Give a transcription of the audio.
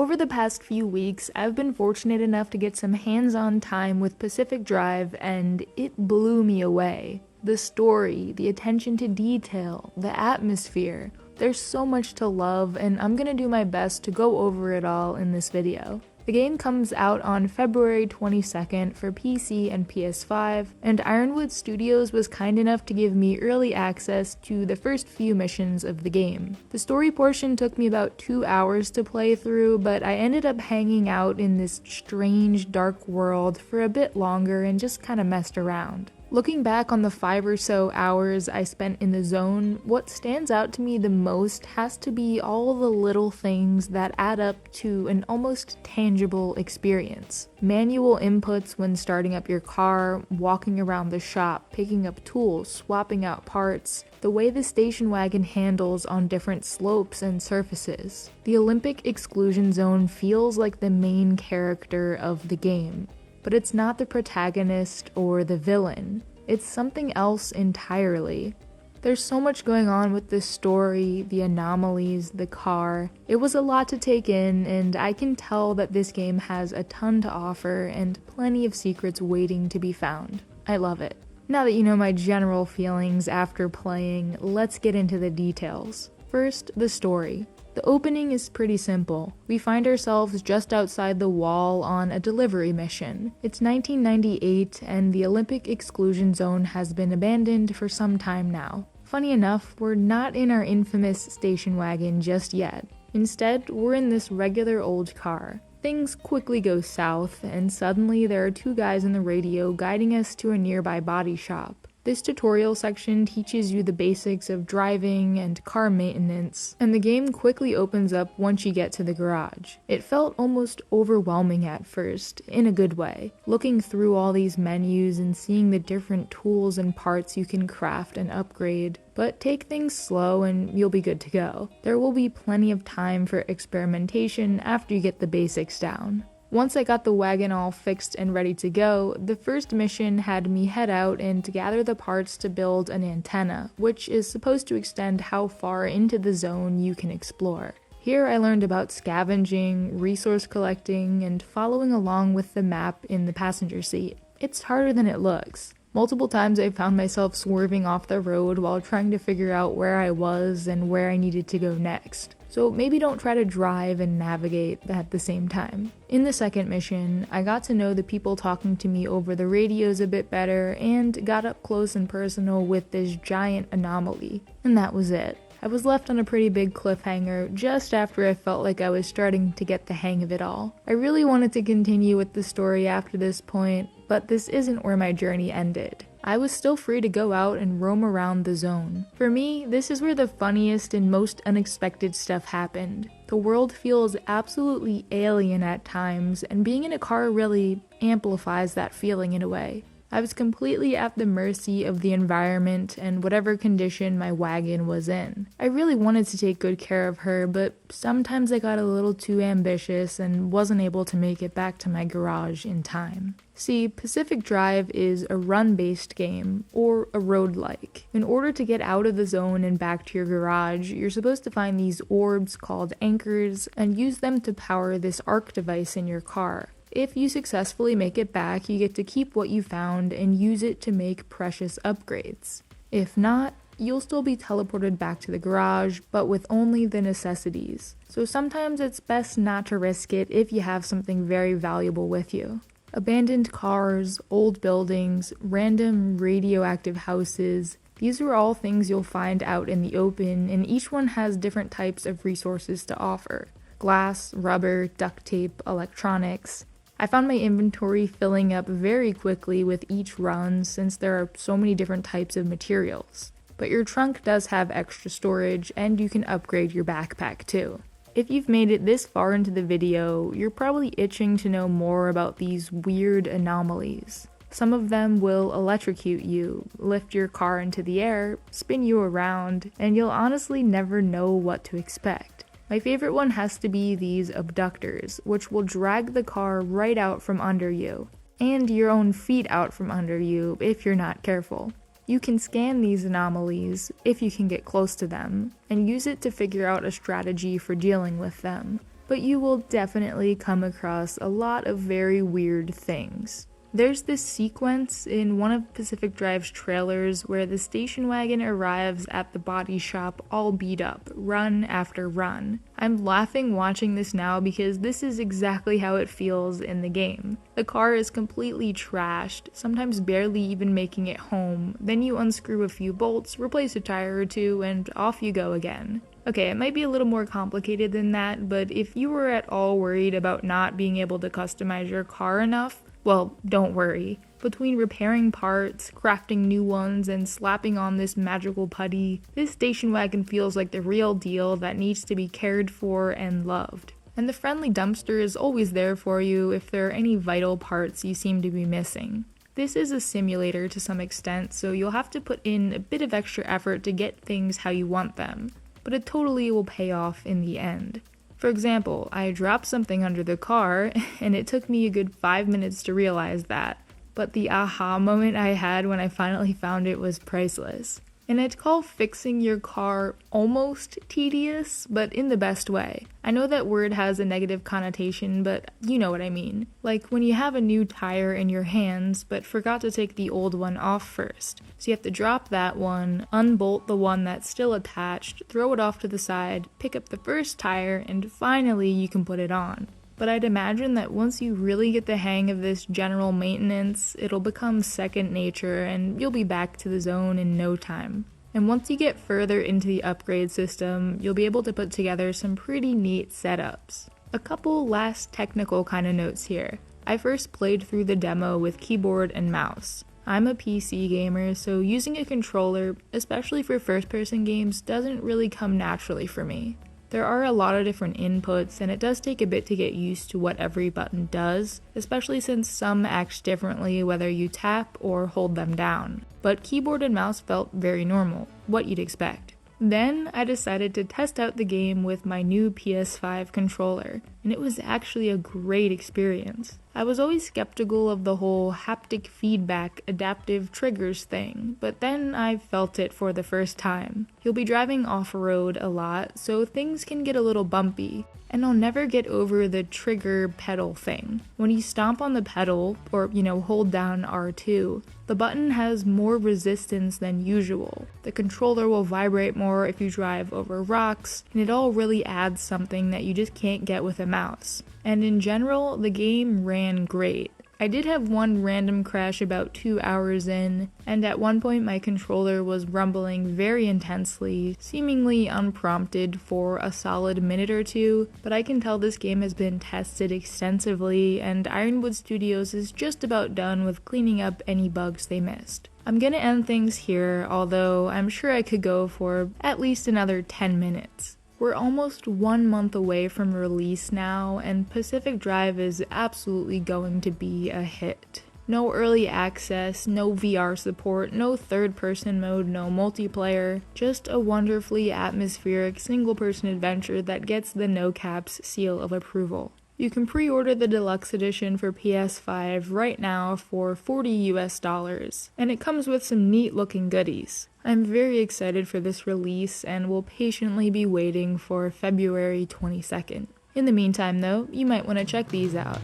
Over the past few weeks, I've been fortunate enough to get some hands-on time with Pacific Drive, and it blew me away. The story, the attention to detail, the atmosphere. There's so much to love, and I'm gonna do my best to go over it all in this video. The game comes out on February 22nd for PC and PS5, and Ironwood Studios was kind enough to give me early access to the first few missions of the game. The story portion took me about 2 hours to play through, but I ended up hanging out in this strange, dark world for a bit longer and just kinda messed around. Looking back on the 5 or so hours I spent in the zone, what stands out to me the most has to be all the little things that add up to an almost tangible experience. Manual inputs when starting up your car, walking around the shop, picking up tools, swapping out parts, the way the station wagon handles on different slopes and surfaces. The Olympic Exclusion Zone feels like the main character of the game. But it's not the protagonist or the villain. It's something else entirely. There's so much going on with this story, the anomalies, the car. It was a lot to take in, and I can tell that this game has a ton to offer and plenty of secrets waiting to be found. I love it. Now that you know my general feelings after playing, let's get into the details. First, the story. The opening is pretty simple. We find ourselves just outside the wall on a delivery mission. It's 1998 and the Olympic Exclusion Zone has been abandoned for some time now. Funny enough, we're not in our infamous station wagon just yet. Instead, we're in this regular old car. Things quickly go south, and suddenly there are 2 guys on the radio guiding us to a nearby body shop. This tutorial section teaches you the basics of driving and car maintenance, and the game quickly opens up once you get to the garage. It felt almost overwhelming at first, in a good way, looking through all these menus and seeing the different tools and parts you can craft and upgrade. But take things slow and you'll be good to go. There will be plenty of time for experimentation after you get the basics down. Once I got the wagon all fixed and ready to go, the first mission had me head out and gather the parts to build an antenna, which is supposed to extend how far into the zone you can explore. Here I learned about scavenging, resource collecting, and following along with the map in the passenger seat. It's harder than it looks. Multiple times I found myself swerving off the road while trying to figure out where I was and where I needed to go next. So maybe don't try to drive and navigate at the same time. In the second mission, I got to know the people talking to me over the radios a bit better and got up close and personal with this giant anomaly. And that was it. I was left on a pretty big cliffhanger just after I felt like I was starting to get the hang of it all. I really wanted to continue with the story after this point, but this isn't where my journey ended. I was still free to go out and roam around the zone. For me, this is where the funniest and most unexpected stuff happened. The world feels absolutely alien at times, and being in a car really amplifies that feeling in a way. I was completely at the mercy of the environment and whatever condition my wagon was in. I really wanted to take good care of her, but sometimes I got a little too ambitious and wasn't able to make it back to my garage in time. See, Pacific Drive is a run-based game, or a road-like. In order to get out of the zone and back to your garage, you're supposed to find these orbs called anchors and use them to power this arc device in your car. If you successfully make it back, you get to keep what you found and use it to make precious upgrades. If not, you'll still be teleported back to the garage, but with only the necessities. So sometimes it's best not to risk it if you have something very valuable with you. Abandoned cars, old buildings, random radioactive houses, these are all things you'll find out in the open, and each one has different types of resources to offer. Glass, rubber, duct tape, electronics. I found my inventory filling up very quickly with each run since there are so many different types of materials. But your trunk does have extra storage and you can upgrade your backpack too. If you've made it this far into the video, you're probably itching to know more about these weird anomalies. Some of them will electrocute you, lift your car into the air, spin you around, and you'll honestly never know what to expect. My favorite one has to be these abductors, which will drag the car right out from under you, and your own feet out from under you if you're not careful. You can scan these anomalies, if you can get close to them, and use it to figure out a strategy for dealing with them. but you will definitely come across a lot of very weird things. There's this sequence in one of Pacific Drive's trailers where the station wagon arrives at the body shop all beat up, run after run. I'm laughing watching this now because this is exactly how it feels in the game. The car is completely trashed, sometimes barely even making it home, then you unscrew a few bolts, replace a tire or two, and off you go again. Okay, it might be a little more complicated than that, but if you were at all worried about not being able to customize your car enough, well, don't worry. Between repairing parts, crafting new ones, and slapping on this magical putty, this station wagon feels like the real deal that needs to be cared for and loved. And the friendly dumpster is always there for you if there are any vital parts you seem to be missing. This is a simulator to some extent, so you'll have to put in a bit of extra effort to get things how you want them, but it totally will pay off in the end. For example, I dropped something under the car, and it took me a good 5 minutes to realize that, but the aha moment I had when I finally found it was priceless. And I'd call fixing your car almost tedious, but in the best way. I know that word has a negative connotation, but you know what I mean. Like when you have a new tire in your hands, but forgot to take the old one off first. So you have to drop that one, unbolt the one that's still attached, throw it off to the side, pick up the first tire, and finally you can put it on. But I'd imagine that once you really get the hang of this general maintenance, it'll become second nature and you'll be back to the zone in no time. And once you get further into the upgrade system, you'll be able to put together some pretty neat setups. A couple last technical kind of notes here. I first played through the demo with keyboard and mouse. I'm a PC gamer, so using a controller, especially for first-person games, doesn't really come naturally for me. There are a lot of different inputs, and it does take a bit to get used to what every button does, especially since some act differently whether you tap or hold them down. But keyboard and mouse felt very normal, what you'd expect. Then I decided to test out the game with my new PS5 controller, and it was actually a great experience. I was always skeptical of the whole haptic feedback adaptive triggers thing, but then I felt it for the first time. You'll be driving off-road a lot, so things can get a little bumpy, and I'll never get over the trigger pedal thing. When you stomp on the pedal, or hold down R2, the button has more resistance than usual. The controller will vibrate more if you drive over rocks, and it all really adds something that you just can't get with a mouse. And in general, the game ran great. I did have one random crash about 2 hours in, and at one point my controller was rumbling very intensely, seemingly unprompted for a solid minute or two, but I can tell this game has been tested extensively, and Ironwood Studios is just about done with cleaning up any bugs they missed. I'm gonna end things here, although I'm sure I could go for at least another 10 minutes. We're almost 1 month away from release now, and Pacific Drive is absolutely going to be a hit. No early access, no VR support, no third-person mode, no multiplayer, just a wonderfully atmospheric single-person adventure that gets the No Caps seal of approval. You can pre-order the deluxe edition for PS5 right now for $40 and it comes with some neat looking goodies. I'm very excited for this release and will patiently be waiting for February 22nd. In the meantime though, you might want to check these out.